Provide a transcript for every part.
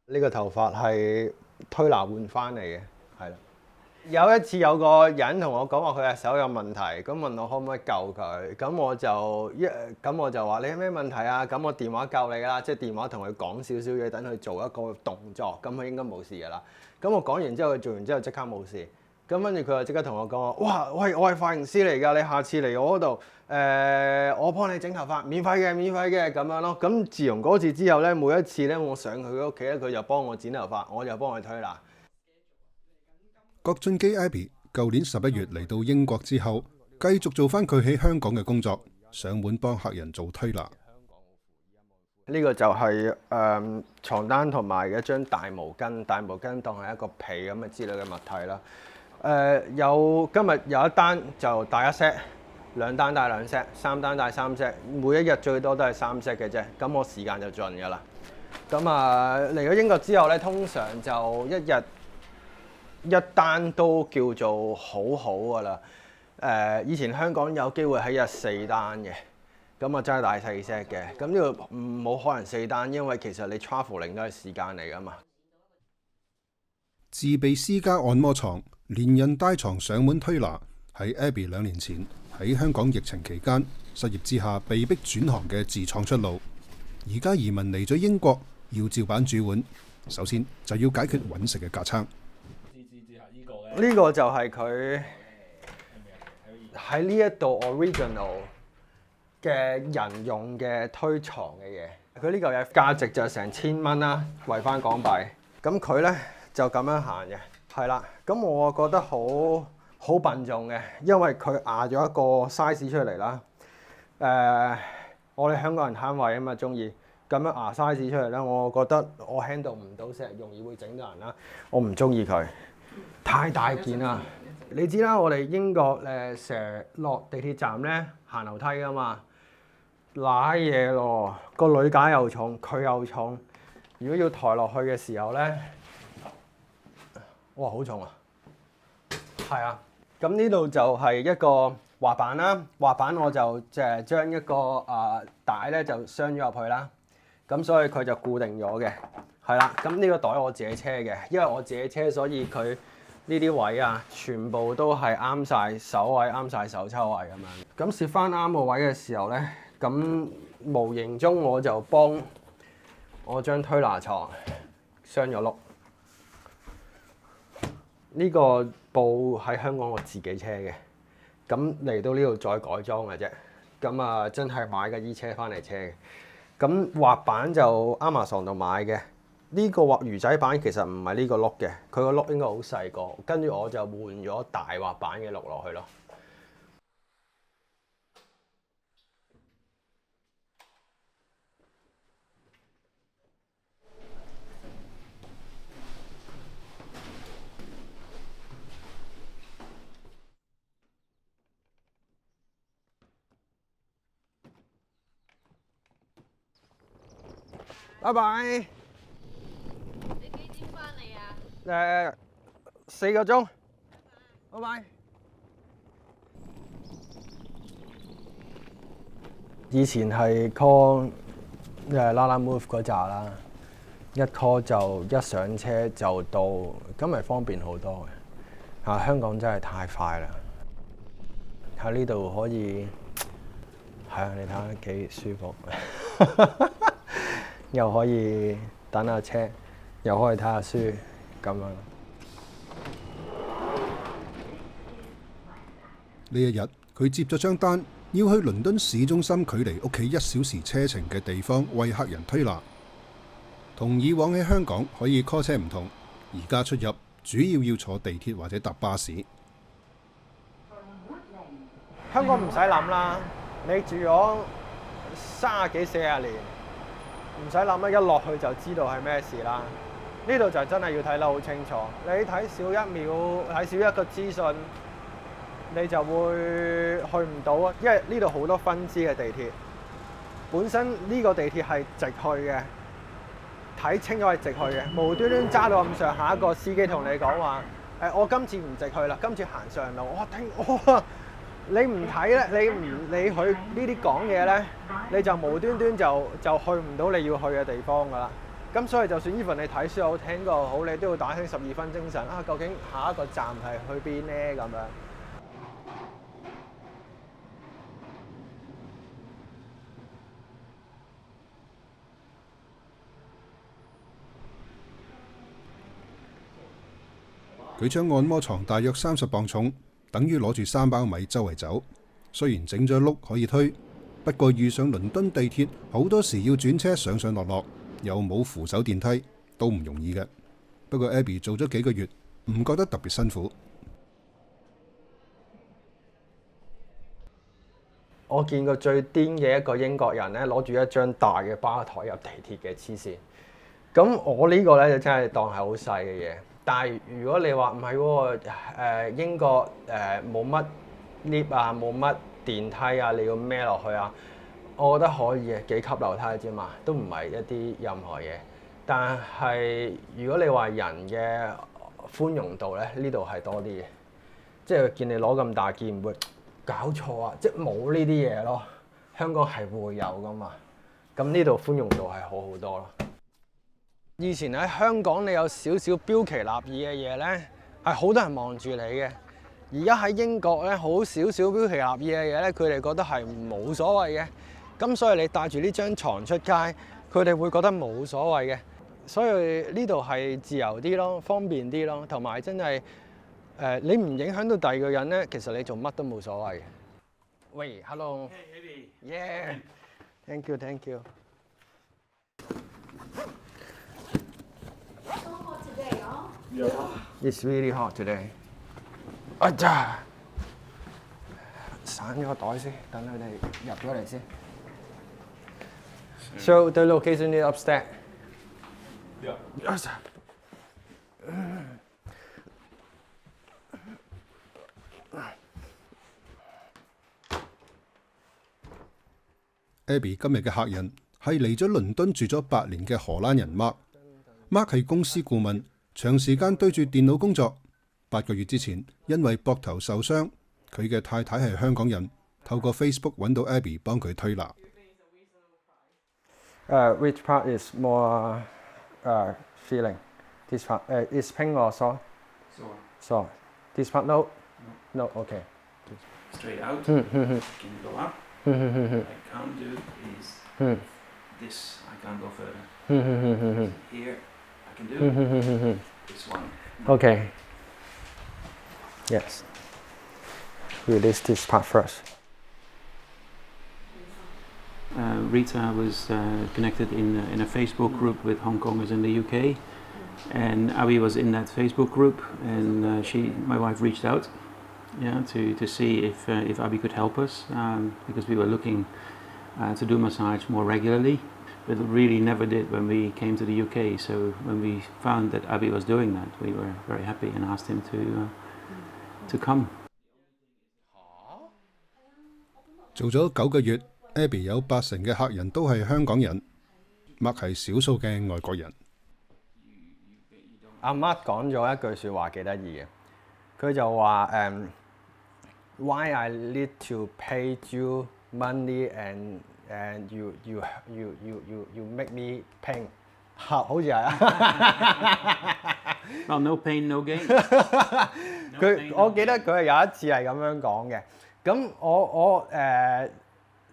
呢個頭髮係推拿換翻嚟嘅，係啦。有一次有個人同我講話佢隻手有問題，咁問我可唔可以救佢，咁我就話你有咩問題啊？咁我電話救你啦，即係電話同佢講少少嘢，等佢做一個動作，咁佢應該冇事噶啦。咁我講完之後，佢做完之後即刻冇事。咁跟住佢就即刻同我講話，哇，喂，我係髮型師嚟㗎，你下次嚟我嗰度，我幫你整頭髮，免費嘅咁樣咯。咁自從嗰次之後咧，每一次咧我上佢屋企咧，佢就幫我剪頭髮，我就幫佢推拿。郭俊基 Abby 舊年11月嚟到英國之後，繼續做翻佢喺香港嘅工作，上門幫客人做推拿。呢個就係床單同埋一張大毛巾當係一個被咁嘅之類嘅物體啦。今日有一單就帶一 set， 兩單帶兩 set， 三單帶三 set， 每一日最多都係3 set 嘅啫。咁我時間就盡㗎啦。咁嚟咗英國之後咧，通常就一日一單都叫做好㗎啦。以前香港有機會喺日4單嘅。咁啊真係大4 set 嘅，咁呢度冇可能4單，因為其實你 travelling 都係時間嚟㗎嘛。自備私家按摩床、連人帶床上門推拿，係 Abby 2年前喺香港疫情期間失業之下被逼轉行嘅自創出路。而家移民嚟咗英國，要照板煮碗，首先就要解決揾食嘅架撐。呢個就係佢喺呢一度 original 嘅人用嘅推床嘅嘢，佢呢嚿嘢價值就成1000蚊啦，圍翻港幣。咁佢咧就咁樣行嘅，係啦。咁我覺得好笨重嘅，因為佢壓咗一個 size 出嚟啦。我哋香港人慳位啊嘛，中意咁樣壓 size 出嚟咧，我覺得我 handle 唔到，成日容易會整到人啦。我唔中意佢，太大件啦。你知啦，我哋英國成日落地鐵站咧行樓梯噶嘛。瀨嘢咯，個女架又重，佢又重。如果要抬落去嘅時候咧，哇，好重啊！係啊，咁呢度就係一個滑板啦。滑板我就將一個帶咧就鑲咗入去啦。咁所以佢就固定咗嘅，係啦。咁呢個袋我自己車嘅，因為我自己車，所以佢呢啲位啊，全部都係啱晒手位，啱晒手抽位咁樣。咁攝翻啱個位嘅時候咧。咁無形中我就幫我張推拿床鑲咗碌。呢個布喺香港我自己車嘅，咁嚟到呢度再改裝嘅啫。咁真係買架衣車翻嚟車嘅。咁滑板就 Amazon 度買嘅。呢個魚仔板其實唔係呢個碌嘅，佢個碌應該好細個。跟住我就換咗大滑板嘅碌落去咯。拜拜。你幾點翻嚟啊？4個鐘。拜拜。以前係 call Lalamove 嗰扎啦，一 call 就一上車就到，咁咪方便好多嘅。香港真係太快啦，喺呢度可以係啊，你睇下幾舒服。又可以等下車，又可以睇下書，咁樣。呢一日佢接咗張單，要去倫敦市中心距離屋企1小時車程嘅地方為客人推拿。同以往喺香港可以 call 車唔同，而家出入主要坐地鐵或者搭巴士。香港唔使諗啦，你住咗30幾40年。唔使諗啦，一落去就知道係咩事啦。呢度就真係要睇得好清楚。你睇少1秒，睇少一個資訊，你就會去唔到啊。因為呢度好多分支嘅地鐵，本身呢個地鐵係直去嘅，睇清楚係直去嘅。無端端揸到咁上下，一個司機同你講話：我今次唔直去啦，今次行上路。我你唔睇咧，你唔理佢呢啲講嘢咧，你就無端端就去唔到你要去嘅地方噶啦。咁所以就算 even 你睇書好聽過好，你都要打醒12分精神啊！究竟下一個站係去邊呢？咁樣。佢將按摩床大約30磅重，等於攞住3包米周圍走。雖然整咗轆可以推，不過遇上倫敦地鐵好多時要轉車上上落落，又冇扶手電梯，都唔容易嘅。不過 Abby 做咗幾個月，唔覺得特別辛苦。我見過最癲嘅一個英國人咧，攞住一張大嘅吧台入地鐵嘅黐線。咁我呢個咧就真係當係好細嘅嘢。但係如果你話唔係喎，英國冇乜 lift 啊，冇乜電梯啊，你要孭落去啊，我覺得可以嘅，幾級樓梯啫嘛，都唔係一啲任何嘢。但係如果你話人嘅寬容度咧，呢度係多啲嘅，即係見你攞咁大件，唔會搞錯啊，即係冇呢啲嘢咯。香港係會有噶嘛，咁呢度寬容度係好好多咯。以前喺香港，你有少少標奇立異嘅嘢咧，係好多人望住你嘅。而家喺英國咧，好少少標奇立異嘅嘢咧，佢哋覺得係冇所謂嘅。咁所以你帶住呢張床出街，佢哋會覺得冇所謂嘅。所以呢度係自由啲咯，方便啲咯，同埋真係你唔影響到第二個人咧，其實你做乜都冇所謂嘅。喂，hello。Hey, Abby. Yeah. Thank you. Yeah. It's really hot today. 哎呀，散咗個袋先，等佢哋入咗嚟先。So the location is upstairs. Yeah. Yes. Abby 今日嘅客人係嚟咗倫敦住咗8年嘅荷蘭人 Mark。Mark 係公司顧問，長時間對住電腦工作。8個月之前，因為膊頭受傷，佢嘅太太係香港人，透過 Facebook 揾到 Abby 幫佢推拿。Which part is more feeling? This part is pain or sore? Sore. This part no. No. Okay. Straight out. Can go up. I can't do is this. I can't go further. Here I can do this one. Okay. Yes. Release this part first. Rita was connected in a Facebook group with Hong Kongers in the UK, and Abby was in that Facebook group, and my wife reached out, to see if Abby could help us, because we were looking to do massage more regularly, but really never did when we came to the UK. So when we found that Abby was doing that, we were very happy and asked him to come. 做咗9個月 ，Abby 有80%嘅客人都係香港人，Mark 係少數嘅外國人。阿 Mark 講咗一句説話幾得意嘅，佢就話Why I need to pay you money and you make me pain？ 好似係啊。Well, no pain, no gain. 我記得佢係有一次係咁樣講嘅。咁我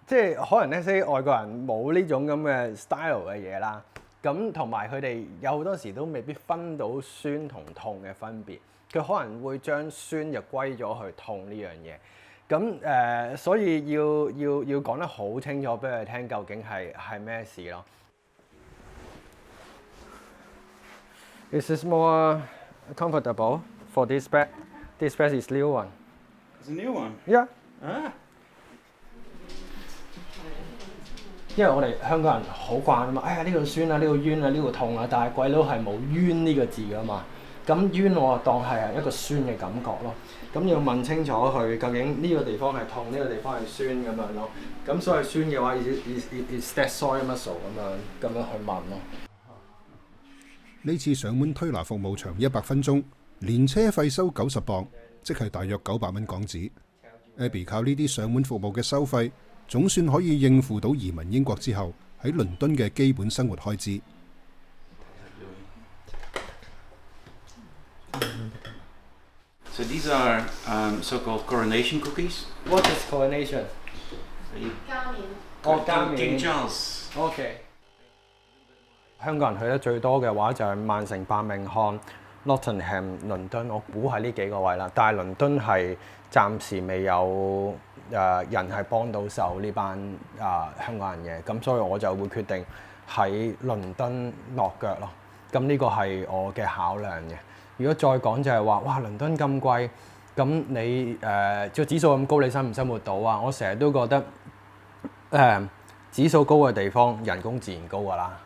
即係可能呢啲外國人冇呢種咁嘅 style 嘅嘢啦。咁同埋佢哋有好多時都未必分到酸同痛嘅分別。佢可能會將酸就歸咗去痛呢樣嘢。咁所以要講得好清楚俾佢聽，究竟係咩事咯。Is this more comfortable for this bed? This bed is new one. It's a new one. Yeah. 因為我哋香港人好慣啊嘛，哎呀呢度酸啊，呢度冤啊，呢度痛啊，但係鬼佬係冇冤呢個字噶嘛。咁冤我當係一個酸嘅感覺咯。咁要問清楚佢究竟呢個地方係痛，呢個地方係酸咁樣咯。咁所以酸嘅話，is that soy muscle 咁樣去問咯。呢次上門推拿服務長100分鐘，連車費收90磅，即係大約900蚊港紙。Abby 靠呢啲上門服務嘅收費，總算可以應付到移民英國之後喺倫敦嘅基本生活開支。So these are so-called coronation cookies. What is coronation？ So you, 加冕 King Charles. OK。香港人去得最多嘅話就係曼城、伯明翰、Nottingham、倫敦，我估係呢幾個位啦。但係倫敦係暫時未有人係幫到手呢班香港人嘅，咁所以我就會決定喺倫敦落腳咯。咁呢個係我嘅考量嘅。如果再講就係話，哇，倫敦咁貴，咁你個指數咁高，你生唔生活到啊？我成日都覺得指數高嘅地方，人工自然高㗎啦。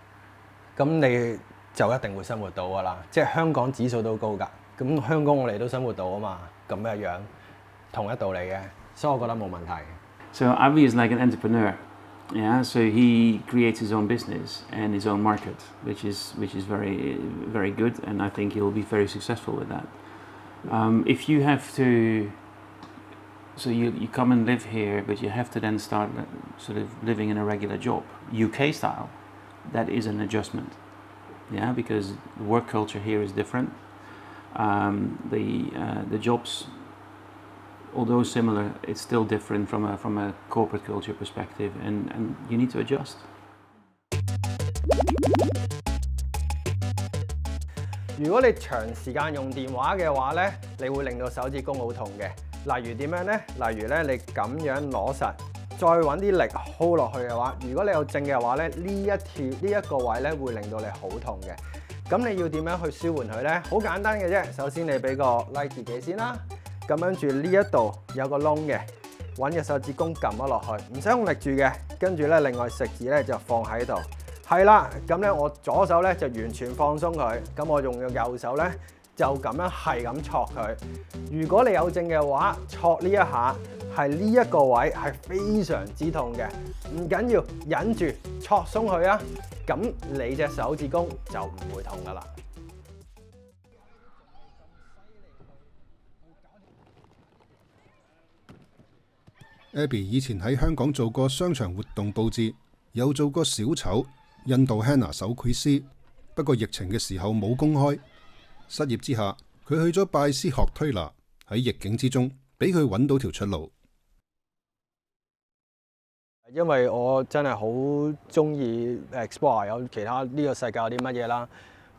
咁你就一定會生活到㗎啦。即係香港指數都高㗎，咁香港我哋都生活到啊嘛，咁嘅樣同一道理嘅，所以我覺得冇問題。So Avi is like an entrepreneur. Yeah, so he creates his own business and his own market, which is very very good, and I think he'll be very successful with that. If you have to, so you come and live here, but you have to then start sort of living in a regular job, UK style, that is an adjustment. Yeah, because the work culture here is different. The jobs, although similar, it's still different from a corporate culture perspective, and you need to adjust. 如果你長時間用電話嘅話咧，你會令到手指公好痛嘅。例如點樣咧？例如咧，你咁樣攞實，再揾啲力 hold 落去嘅話，如果你有正嘅話咧，呢一個位咧會令到你好痛嘅。咁你要點樣去舒緩佢咧？好簡單嘅啫。首先你俾個 like 自己先啦。咁跟住呢一度有個窿嘅，揾個手指公撳咗落去，唔使用力住嘅。跟住咧，另外食指咧就放喺度，係啦。咁咧我左手咧就完全放鬆佢，咁我用個右手咧就咁樣係咁戳佢。如果你有正嘅話，戳呢一下係呢一個位係非常之痛嘅，唔緊要，忍住戳鬆佢啊，咁你隻手指公就唔會痛噶啦。Abby 以前喺香港做過商場活動佈置，有做過小丑、印度 henna 手繪師，不過疫情嘅時候冇公開。失業之下，佢去咗拜師學推拿，喺逆境之中俾佢揾到條出路。因為我真係好中意 explore 有其他呢個世界有啲乜嘢啦，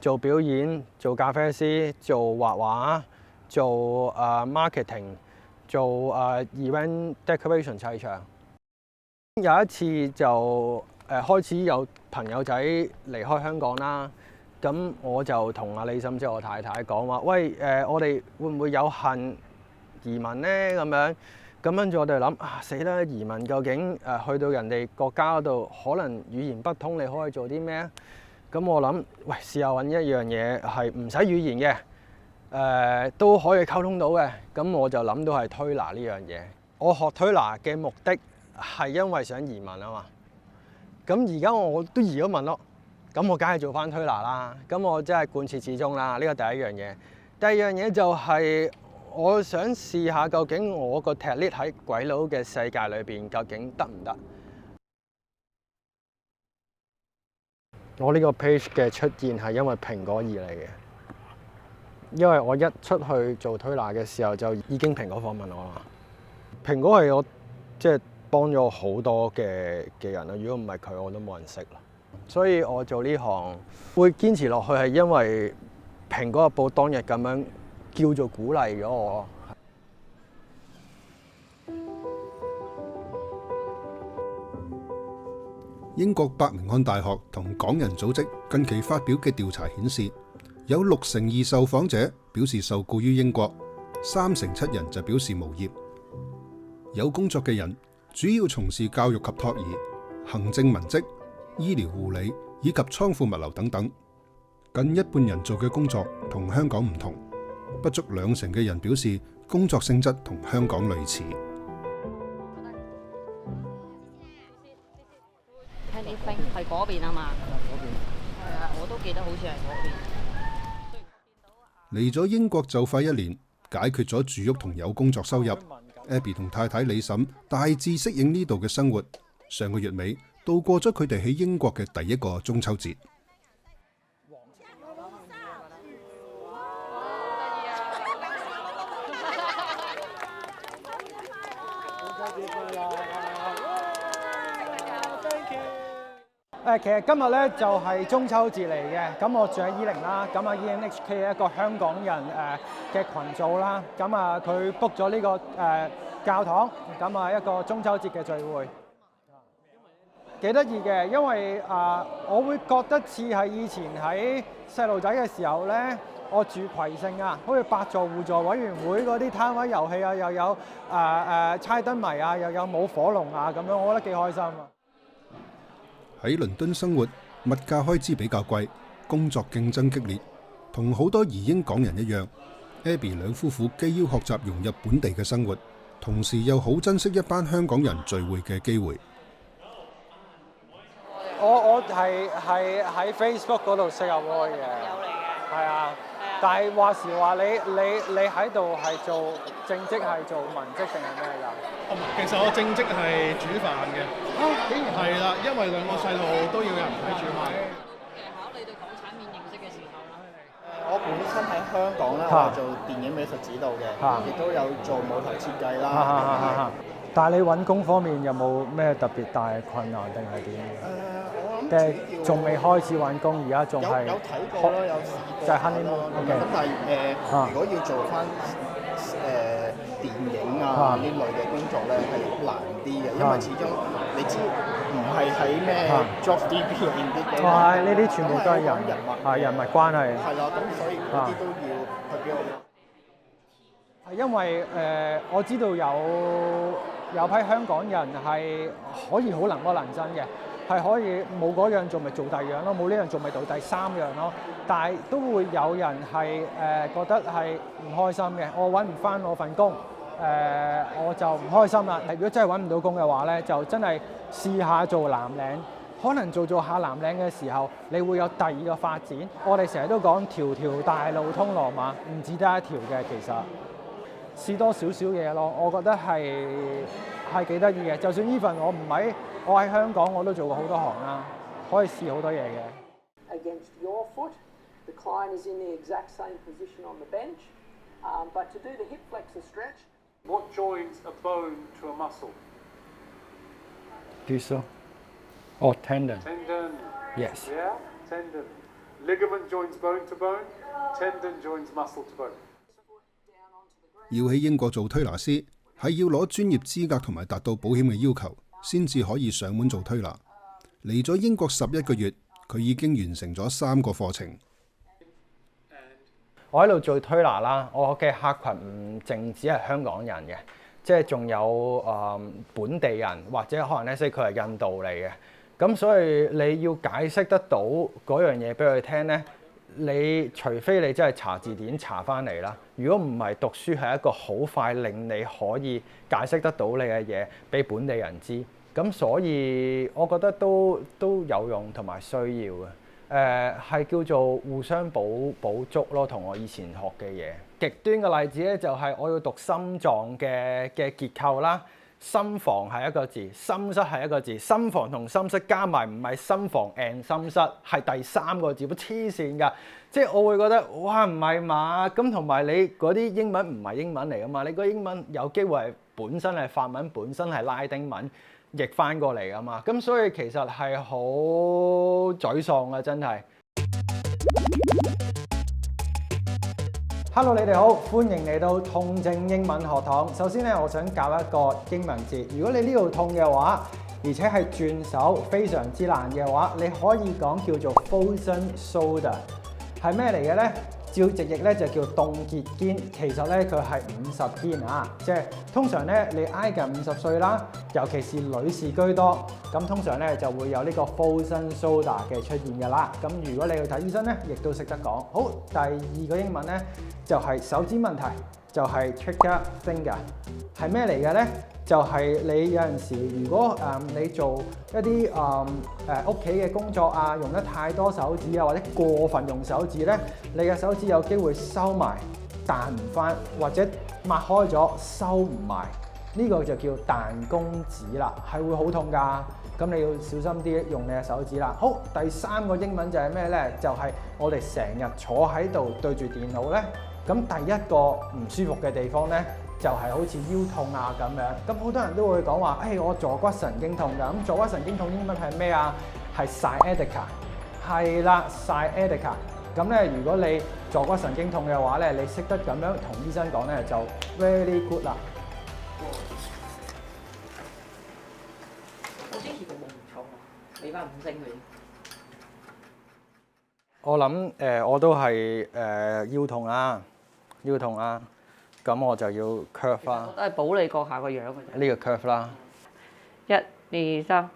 做表演、做咖啡師、做畫畫、做marketing。做event decoration 砌牆。有一次就開始有朋友仔離開香港啦，咁我就同阿李嬸即係我太太講話，喂我哋會唔會有幸移民咧？咁樣咁跟住我哋諗死啦！移民究竟去到人哋國家嗰度，可能語言不通，你可以做啲咩啊？咁我諗，喂，試下揾一樣嘢係唔使語言嘅。都可以溝通到嘅，咁我就諗到係推拿呢樣嘢。我學推拿嘅目的係因為想移民啊嘛。咁而家我都移咗民咯，咁我梗係做翻推拿啦。咁我真係貫徹始終啦。呢個第一樣嘢。第二樣嘢就係我想試下究竟我個 technique 喺鬼佬嘅世界裏邊究竟得唔得？我呢個 page 嘅出現係因為蘋果而嚟嘅。因為我一出去做推拿嘅時候，就已經蘋果訪問我啦。蘋果係我即係幫咗好多嘅人啦。如果唔係佢，我都冇人識啦。所以我做呢行會堅持落去，係因為蘋果日報當日咁樣叫做鼓勵咗我。英國伯明翰大學同港人組織近期發表嘅調查顯示，有62%受訪者表示受雇於英國，37%人就表示無業。有工作嘅人主要從事教育及托兒、行政文職、醫療護理以及倉庫物流等等。近一半人做嘅工作同香港唔同，不足20%嘅人表示工作性質同香港類似。聽你飛係嗰邊啊嘛？嗰邊。係啊，我都記得好似係嗰邊。嚟咗英國就快1年，解決咗住屋同有工作收入。Abby 同太太李嬸大致適應呢度嘅生活。上個月尾度過咗佢哋喺英國嘅第一個中秋節。其實今日咧就係中秋節嚟嘅，咁我住喺E0啦，咁啊 ENHK 係一個香港人嘅群組啦，咁啊佢 book 咗呢個教堂，咁啊一個中秋節嘅聚會，幾得意嘅，因為我會覺得似係以前喺細路仔嘅時候咧，我住葵盛啊，好似8座互助委員會嗰啲攤位遊戲啊，又有猜燈謎啊，又有舞火龍啊咁樣，我覺得幾開心啊！喺倫敦生活，物價開支比較貴，工作競爭激烈，同好多移英港人一樣 ，Abby 兩夫婦既要學習融入本地嘅生活，同時又好珍惜一班香港人聚會嘅機會。我係喺 Facebook 嗰度識阿 Roy 嘅，係啊，但係話時話你喺度係做正職係做文職定係咩㗎？其實我正職係煮飯嘅，竟然係啦，因為兩個細路都要有人睇煮飯。考慮對港產片認識嘅時候啦。我本身喺香港咧，我係做電影美術指導嘅，亦都有做舞台設計啦。但係你揾工方面有冇咩特別大困難定係點？我諗定係仲未開始揾工，而家仲係有睇過咯，有試過就係 honeymoon。咁但係如果要做翻電影啊呢類嘅工作咧，係難啲嘅，因為始終你知唔係喺咩 JobsDB 入邊啲嘅。係呢啲全部都係人物關係。係啦，咁所以嗰啲都要去俾我。係因為我知道有批香港人係可以好能屈能伸嘅，係可以冇嗰樣做咪做第二樣咯，冇呢樣做咪做第三樣咯。但係都會有人係覺得係唔開心嘅，我揾唔翻我份工，我就唔開心啦。如果真係揾唔到工嘅話咧，就真係試下做藍領，可能做下藍領嘅時候，你會有第二個發展。我哋成日都講條條大路通羅馬，唔止得一條嘅其實。試多少少嘢咯，我覺得係幾得意嘅。就算 even 我喺香港，我都做過好多行啦，可以試好多嘢嘅。Against your foot, the client is in the exact same position on the bench, but to do the hip flexor stretch. What joins a bone to a muscle? This or tendon? Tendon. Yes. Yeah, tendon. Ligament joins bone to bone. Tendon joins muscle to bone. 要喺英國做推拿師，係要攞專業資格同埋達到保險嘅要求，先至可以上門做推拿。嚟咗英國11個月，佢已經完成咗3個課程。我喺度做推拿啦，我嘅客群唔淨止係香港人嘅，即係仲有本地人或者可能咧，佢係印度嚟嘅。咁所以你要解釋得到嗰樣嘢俾佢聽咧。你除非你真係查字典查翻嚟啦，如果唔係讀書係一個好快令你可以解釋得到你嘅嘢俾本地人知，咁所以我覺得都有用同埋需要嘅。係叫做互相補足咯，同我以前學嘅嘢。極端嘅例子咧就係我要讀心臟嘅結構啦。心房係一個字，心室係一個字，心房同心室加埋唔係心房 and 心室，係第3個字，黐線㗎！即係我會覺得哇唔係嘛，咁同埋你嗰啲英文唔係英文嚟㗎嘛，你個英文有機會係本身係法文，本身係拉丁文譯翻過嚟㗎嘛，咁所以其實係好沮喪啊，真係。Hello， 你哋好，歡迎嚟到痛症英文學堂。首先咧，我想教一個英文字。如果你呢度痛嘅話，而且係轉手非常之難嘅話，你可以講叫做 frozen shoulder， 係咩嚟嘅咧？照直譯咧就叫凍結肩，其實咧佢係50肩啊，即係通常咧你挨近50歲啦，尤其是女士居多，咁通常咧就會有呢個 frozen shoulder 嘅出現㗎啦。咁如果你去睇醫生咧，亦都識得講。好，第2個英文咧就係手指問題，就係 trigger finger， 係咩嚟嘅咧？就係你有陣時，如果你做一啲屋企嘅工作啊，用得太多手指啊，或者過分用手指咧，你嘅手指有機會收埋彈唔翻，或者擘開咗收唔埋，呢個就叫彈弓指啦，係會好痛㗎。咁你要小心啲用你嘅手指啦。好，第3個英文就係咩咧？就係我哋成日坐喺度對住電腦咧，咁第一個唔舒服嘅地方咧，就係好似腰痛啊咁樣，咁好多人都會講話，我坐骨神經痛㗎。咁坐骨神經痛英文係咩啊係 sciatica， 係啦 sciatica。咁咧，如果你坐骨神經痛嘅話咧，你識得咁樣同醫生講咧，就 very good 啦。我之前個夢唔錯喎，俾翻5星佢。我諗我都係腰痛啦，咁我就要 curve 啦。都係保你閣下個樣嘅啫。呢個 curve 啦。 1、2、3。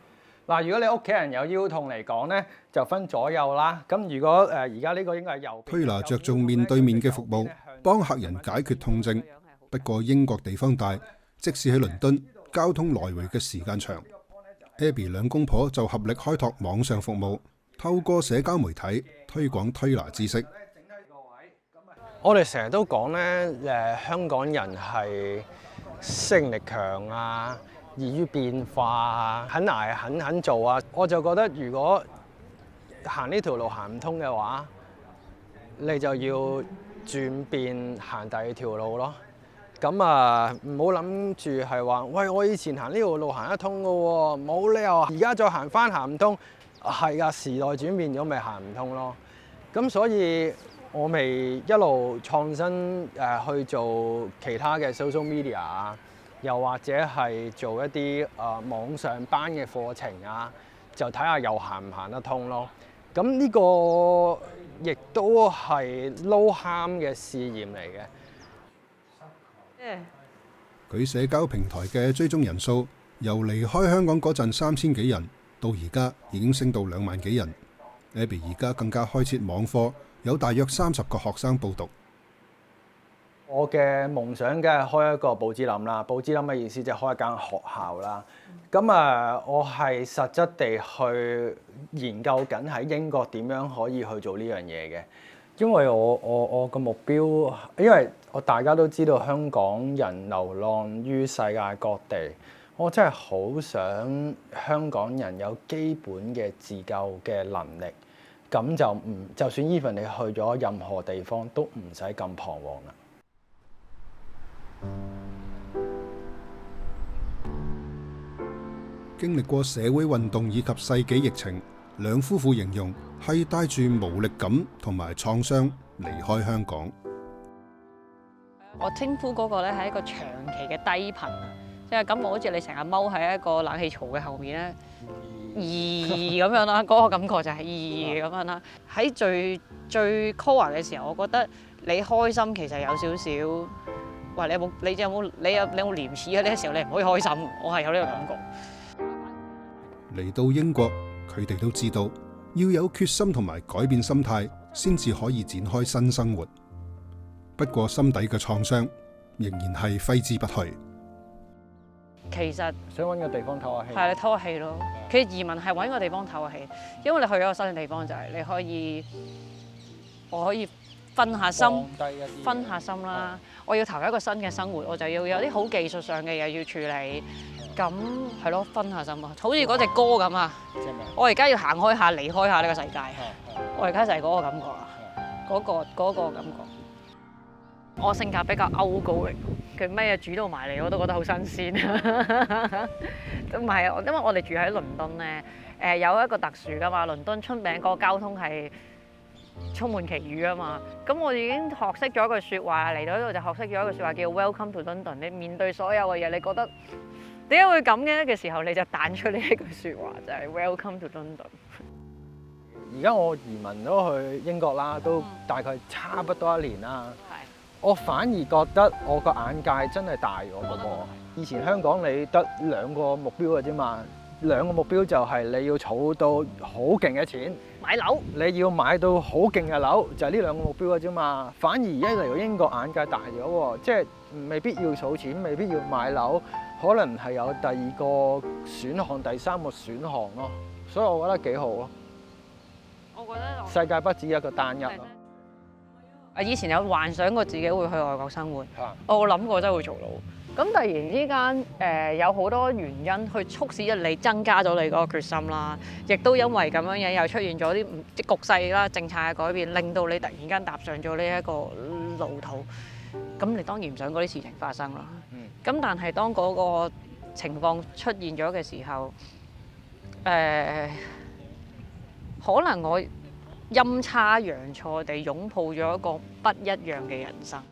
嗱，如果你屋企人有腰痛嚟講咧，就分左右啦。咁如果而家呢個應該係右邊。推拿着重面對面嘅服務，幫客人解決痛症。不過英國地方大，即使喺倫敦，交通來回嘅時間長。Abby 兩公婆就合力開拓網上服務，透過社交媒體推廣推拿知識。我哋成日都講咧，香港人係適應力強啊，易於變化啊，肯捱肯做啊。我就覺得如果行呢條路行唔通嘅話，你就要轉變行第二條路咯。咁啊，唔好諗住係話，喂，我以前行呢條路行得通嘅喎，冇理由而家再行翻行唔通。係㗎，時代轉變咗，咪行唔通咯。咁所以我咪一路創新去做其他嘅 social media 啊，又或者係做一啲網上班嘅課程啊，就睇下又行唔行得通咯。咁呢個亦都係 low harm 嘅試驗嚟嘅。佢社交平台嘅追蹤人數由離開香港嗰陣3000幾人，到而家已經升到2萬幾人。Abby 而家更加開設網課，有大約30個學生報讀。我嘅夢想梗係開一個寶芝林啦，寶芝林嘅意思就係開一間學校啦。咁我係實質地去研究緊喺英國點樣可以去做呢樣嘢嘅。因為我個目標，因為大家都知道香港人流浪於世界各地，我真係好想香港人有基本嘅自救嘅能力，咁就算 even 你去咗任何地方都唔使咁彷徨啦。經歷過社會運動以及世紀疫情，兩夫婦形容係帶住無力感同埋創傷離開香港。我稱呼嗰個咧係一個長期嘅低頻，即係感覺好似你成日踎喺一個冷氣槽嘅後面咧，咁樣啦，嗰個感覺就係咁樣啦。喺最 core 嘅時候，我覺得你開心其實有少少，喂，你有冇廉恥啊？呢個時候你唔可以開心，我係有呢個感覺。嚟到英國，佢哋都知道要有決心同埋改變心態，先至可以展開新生活。不過心底嘅創傷仍然係揮之不去。其實想揾個地方唞下氣，係你唞下氣咯。其實移民係揾個地方唞下氣，因為你去咗個新嘅地方就係我可以分下心，分下心啦。我要投入一個新嘅生活，我就要有啲好技術上嘅嘢要處理。咁係咯，分下心啊，好似嗰隻歌咁啊！我而家要行開下，離開下呢個世界。我而家就係嗰個感覺啊，嗰個感覺。我性格比較 outgoing，佢咩嘢煮到埋嚟我都覺得好新鮮。唔係啊，因為我哋住喺倫敦咧，有一個特殊噶嘛，倫敦出名嗰個交通係充滿奇遇啊嘛。咁我已經學識咗一句説話，嚟到呢度就學識咗一句説話叫 Welcome to London。你面對所有嘅嘢，你覺得點解會咁嘅時候，你就彈出呢一句説話，就係 Welcome to London。而家我移民咗去英國啦，都大概差不多1年啦。我反而覺得我個眼界真係大咗嘅喎。以前香港你得2個目標嘅啫嘛，2個目標就係你要儲到好勁嘅錢買樓，你要買到好勁嘅樓，就係呢2個目標嘅啫嘛。反而而家嚟到英國眼界大咗喎，即係未必要儲錢，未必要買樓，可能係有第2個選項、第3個選項咯。所以我覺得幾好咯。我覺得世界不止一個單一咯。以前有幻想過自己會去外國生活，我諗過真係會做到。咁突然之間，有好多原因去促使你增加咗你嗰個決心啦，亦都因為咁樣嘢又出現咗啲局勢啦、政策嘅改變，令到你突然間踏上咗呢一個路途。咁你當然唔想嗰啲事情發生啦。咁但係當嗰個情況出現咗嘅時候，可能我陰差陽錯地擁抱咗一個不一樣嘅人生。